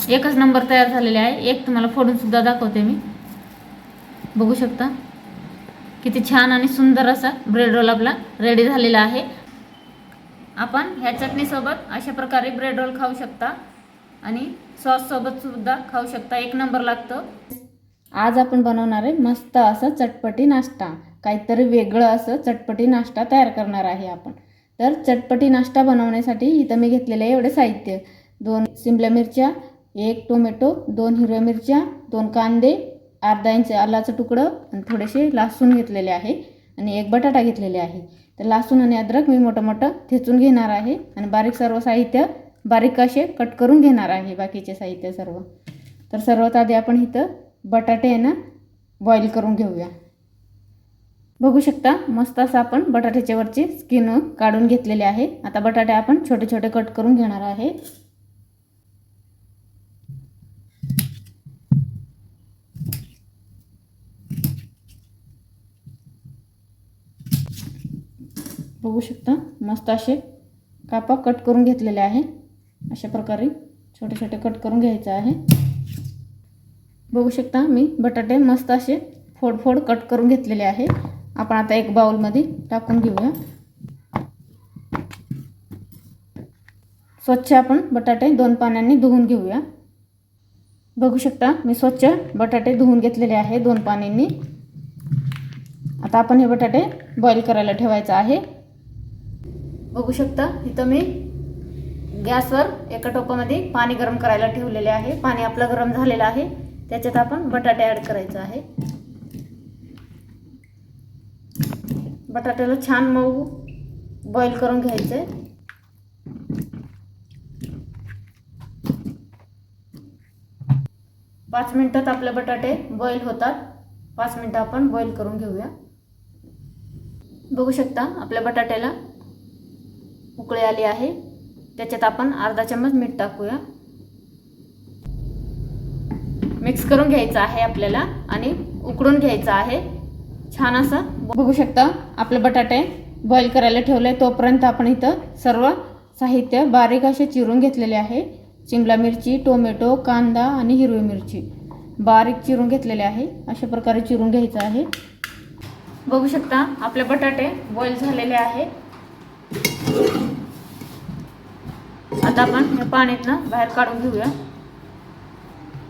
एकच नंबर तयार झालेले आहे। एक तुम्हाला फोडून सुद्धा दाखवते मी। बघू शकता किती छान आणि सुंदर असा ब्रेड रोल आपला रेडी झालेला आहे। आपण ह्या चटणी सोबत अशा प्रकारे ब्रेड रोल खाऊ शकता आणि सॉस सोबत सुद्धा खाऊ शकता। एक नंबर लागतो। आज आपण बनवणार आहे मस्त असा चटपटी नाश्ता। काहीतरी वेगळं असं चटपटी नाश्ता तयार करणार आहे आपण। तर चटपटी नाश्ता बनवण्यासाठी इथं मी घेतलेले एवढे साहित्य: 2 शिमला मिरच्या, 1 टोमॅटो, 2 हिरव्या मिरच्या, 2 कांदे, अर्धा इंच आलाचं तुकडं आणि थोडेसे लसूण घेतलेले आहे आणि 1 बटाटा घेतलेले आहे। तर लसूण आणि अद्रक मी मोठं मोठं ठेचून घेणार आहे आणि बारीक सर्व साहित्य बारीक असे कट करून घेणार आहे बाकीचे साहित्य सर्व। तर सर्वात आधी आपण इथं बटाटे आहे ना बॉईल करून घेऊया। बघू शकता मस्त असं आपण बटाट्याच्या वरची स्किन काढून घेतलेली आहे। आता बटाटे आपण छोटे छोटे कट करून घेणार आहे। बघू शकता मस्त असे कापा कट करून घेतलेले आहे। अशा प्रकारे छोटे छोटे कट करून घ्यायचे आहे। बघू शकता मी बटाटे मस्त असे फोड फोड कट करून घेतलेले आहे। आपण आता एक बाउल मध्ये टाकून घेऊया। स्वच्छ आपण बटाटे 2 पाण्याने धुवून घेऊया। बघू शकता मी स्वच्छ बटाटे धुवून घेतलेले आहे 2 पाण्याने। आता आपण हे बटाटे बॉईल करायला ठेवायचे आहे। बघू शकता इथं मी गॅसवर एका टोपामध्ये पाणी गरम करायला ठेवलेले आहे। पाणी आपलं गरम झालेलं आहे। त्याच्यात आपण बटाटे ॲड करायचे आहे। बटाट्याला छान मऊ बॉईल करून घ्यायचे। पाच मिनिटात आपले बटाटे बॉईल होतात। 5 मिनिटं आपण बॉईल करून घेऊया। बघू शकता आपल्या बटाट्याला उकळी आली आहे। त्याच्यात आपण अर्धा चम्मच मीठ टाकूया। मिक्स करून घ्यायचं आहे आपल्याला आणि उकळून घ्यायचं आहे छान असं। बघू शकता आपले बटाटे बॉईल करायला ठेवले। तोपर्यंत आपण इथं सर्व साहित्य बारीक असे चिरून घेतलेले आहे। शिमला मिरची, टोमॅटो, कांदा आणि हिरवी मिरची बारीक चिरून घेतलेले आहे। अशा प्रकारे चिरून घ्यायचं आहे। बघू शकता आपले बटाटे बॉईल झालेले आहे। आता आपण हे पाण्यातनं बाहेर काढून घेऊया।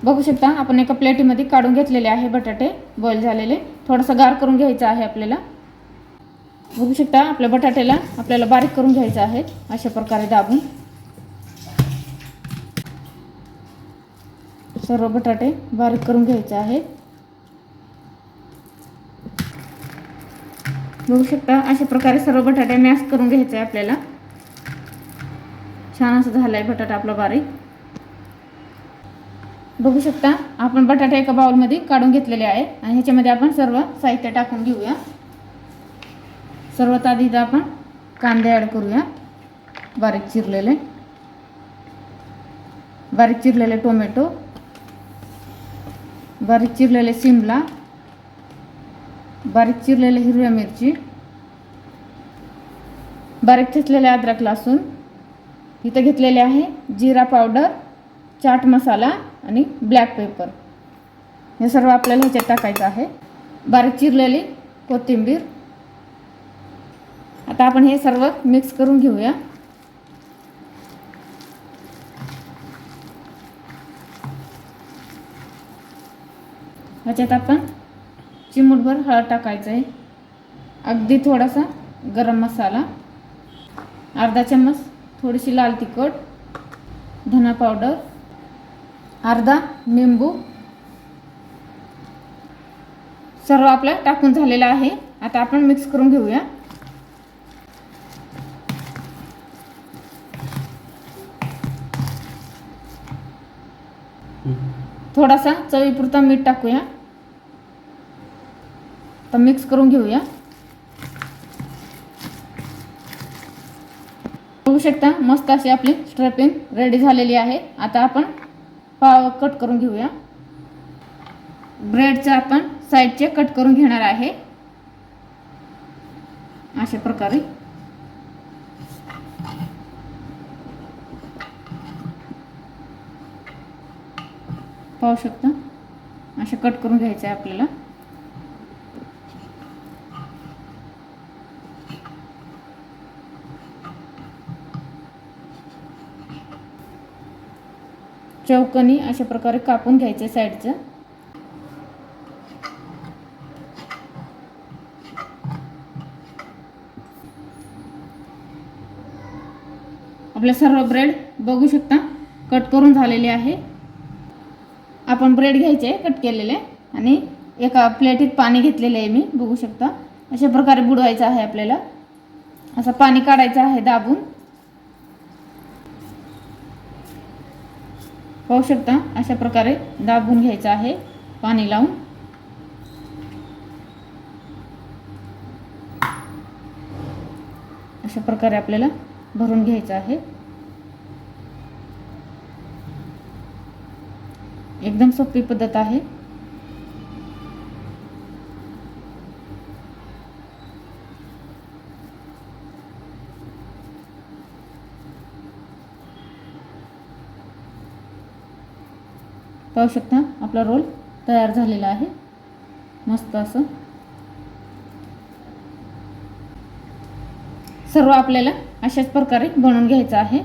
बघू शकता आपण एका प्लेटमध्ये काढून घेतलेले आहे बटाटे बॉईल झालेले। थोडंसं गार करून घ्यायचं आहे आपल्याला। बघू शकता आपल्या बटाट्याला आपल्याला बारीक करून घ्यायचं आहे अशा प्रकारे दाबून। सर्व बटाटे बारीक करून घ्यायचे आहेत। बघू शकता अशा प्रकारे सर्व बटाटे मॅश करून घ्यायचे आहे आपल्याला। छान असं झालंय बटाटा आपला बारीक। बघू शकता आपण बटाटे एका बाउल मध्ये काढून घेतलेले आहे आणि ह्याच्यामध्ये आपण सर्व साहित्य टाकून घेऊया। सर्वात आधी आपण कांदे ॲड करूया बारीक चिरलेले, बारीक चिरलेले टोमॅटो, बारीक चिरलेले शिमला, बारीक चिरलेले हिरव्या मिरची, बारीक चिरलेले अद्रक लसूण, इथं घेतलेले आहे जिरा पावडर, चाट मसाला आणि ब्लॅक पेपर। हे सर्व आपल्याला ह्याच्यात टाकायचं आहे। बारीक चिरलेली कोथिंबीर। आता आपण हे सर्व मिक्स करून घेऊया। ह्याच्यात आपण चिमूटभर हळद टाकायचं आहे, अगदी थोडासा गरम मसाला, अर्धा चम्मच थोडीशी लाल तिखट, धना पावडर, अर्धा लिंबू। सर्व आपलं टाकून झालेलं आहे। आता आपण मिक्स करून घेऊया। थोडासा चवीपुरता मीठ टाकूया। तर मिक्स करून घेऊया। बघू शकता मस्त अशी आपली स्टफिंग रेडी झालेली आहे। आता आपण पाव कट करून घेऊया। ब्रेडचे आपण साइडचे कट करून घेणार आहे अशा प्रकारे। पाहू शकता असे कट करून घ्यायचं आहे आपल्याला. चौकोनी अशा प्रकारे कापून घ्यायचे साईडचं. आपले सर्व ब्रेड बघू शकता कट करून झालेले आहे. आपण ब्रेड घ्यायचे कट केलेले आणि एका प्लेटीत पाणी घेतलेले आहे मी, बघू शकता. अशा प्रकारे बुडवायचं आहे आपल्याला. असं पाणी काढायचं आहे दाबून. पाहू शकता अशा प्रकारे दाबून घ्यायचं आहे पाणी लावून. अशा प्रकारे आपल्याला भरून घ्यायचं आहे. एकदम सोपी पद्धत आहे. पाहू शकता आपला रोल तयार झालेला आहे मस्त असं. सर्व आपल्याला अशाच प्रकारे बनवून घ्यायचं आहे.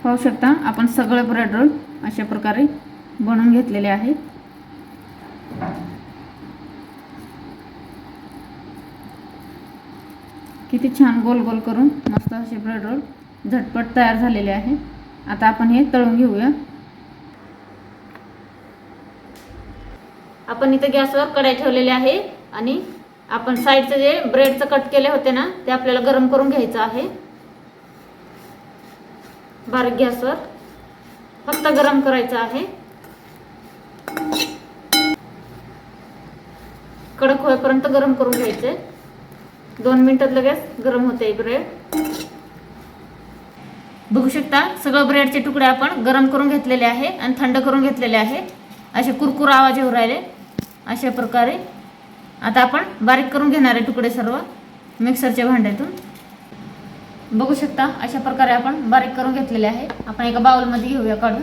पाहू शकता आपण सगळे ब्रेड रोल अशा प्रकारे बनवून घेतलेले आहेत. किती छान गोल गोल करून मस्त असे ब्रेड रोल झटपट तयार झालेले आहे. आता आपण हे तळून घेऊया. आपण इथे गॅसवर कढई ठेवलेली आहे आणि आपण साईडचे जे ब्रेडचं कट केले होते ना ते आपल्याला गरम करून घ्यायचं आहे. बारीक गॅसवर फक्त गरम करायचं आहे. कडक होईपर्यंत गरम करून घ्यायचे. 2 मिनिटात लगेच गरम होते ब्रेड. बघू शकता सगळं ब्रेडचे तुकडे आपण गरम करून घेतलेले आहे आणि थंड करून घेतलेले आहे. असे कुरकुर आवाज येऊ राहिले अशा प्रकारे. आता आपण बारीक करून घेणार आहे तुकडे सर्व मिक्सरच्या भांड्यातून. बघू शकता अशा प्रकारे आपण बारीक करून घेतलेले आहे. आपण एका बाउलमध्ये घेऊया काढून.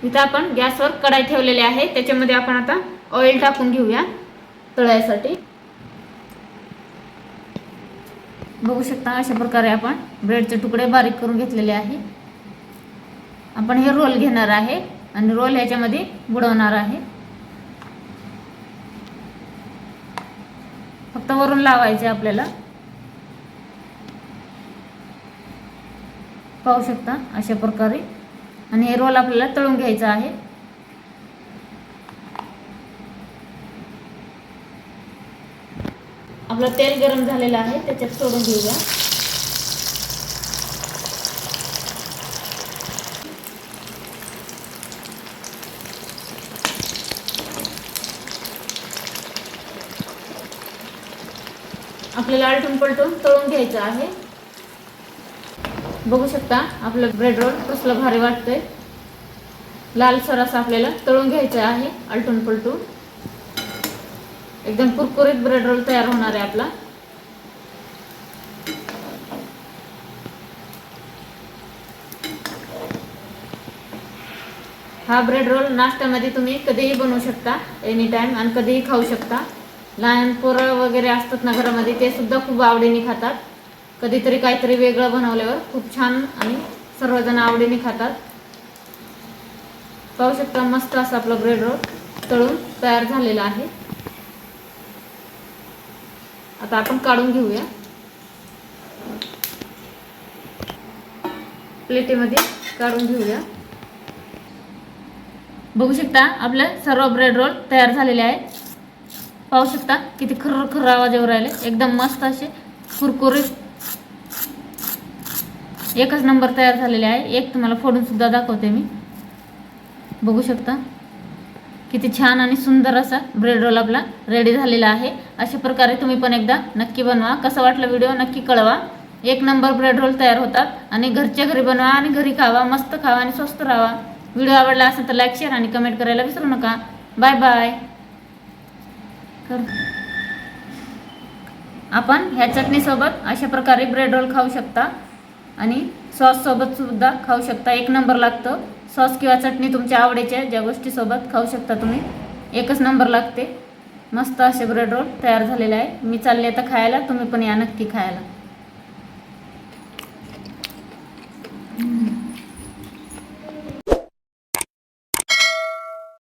इथे आपण गॅसवर कढई ठेवलेली आहे. त्याच्यामध्ये आपण आता ऑइल टाकून घेऊया तळायसाठी. बघू शकता अशा प्रकारे आपण ब्रेडचे तुकडे बारीक करून घेतलेले आहे. आपण हे रोल घेणार आहे आणि रोल ह्याच्यामध्ये बुडवणार आहे. फक्त वरून लावायचे आपल्याला. पाहू शकता अशा प्रकारे. आणि हे रोल आपल्याला तळून घ्यायचं आहे. आपलं तेल गरम झालेलं आहे त्याच्यात सोडून घेऊया. आपल्याला आलटून पलटून तळून घ्यायचं आहे. बघू शकता आपलं ब्रेड रोल कसलं भारी वाटतंय. लालसर असं आपल्याला तळून घ्यायचं आहे आलटून पलटून. एकदम कुरकुरीत ब्रेड रोल तयार होणार आहे आपला. हा ब्रेड रोल नाश्त्यामध्ये तुम्ही कधीही बनवू शकता एनी टाइम आणि कधीही खाऊ शकता. लहान पोरं वगैरे असतात ना घरामध्ये ते सुद्धा खूप आवडीने खातात. कधीतरी काहीतरी वेगळं बनवल्यावर खूप छान आणि सर्वजण आवडीने खातात. पाहू शकता मस्त असं आपलं ब्रेड रोल तळून तयार झालेलं आहे. आता आपण काढून घेऊया. प्लेटीमध्ये काढून घेऊया. बघू शकता आपले सर्व ब्रेड रोल तयार झालेले आहे. पाहू शकता किती खर्र खर्र आवाज येऊ राहिले. एकदम मस्त असे कुरकुरीत एकच नंबर तयार झालेले आहे. एक तुम्हाला फोडून सुद्धा दाखवते मी. बघू शकता किती छान आणि सुंदर असा ब्रेड रोल आपला रेडी झालेला आहे. अशा प्रकारे तुम्ही पण एकदा नक्की बनवा. कसा वाटला व्हिडिओ नक्की कळवा. एक नंबर ब्रेड रोल तयार होतात आणि घरच्या घरी बनवा आणि घरी खावा. मस्त खावा आणि स्वस्त राहा. व्हिडिओ आवडला असेल तर लाईक शेअर आणि कमेंट करायला विसरू नका. Bye bye. आपण ह्या चटणीसोबत अशा प्रकारे ब्रेड रोल खाऊ शकता आणि सॉस सोबत सुद्धा खाऊ शकता. एक नंबर लागतं. सॉस किंवा चटणी तुमच्या आवडीच्या ज्या गोष्टीसोबत खाऊ शकता तुम्ही. एकच नंबर लागते. मस्त असे ब्रेड रोल तयार झालेले आहे. मी चालले आता खायला. तुम्ही पण या नक्की खायला.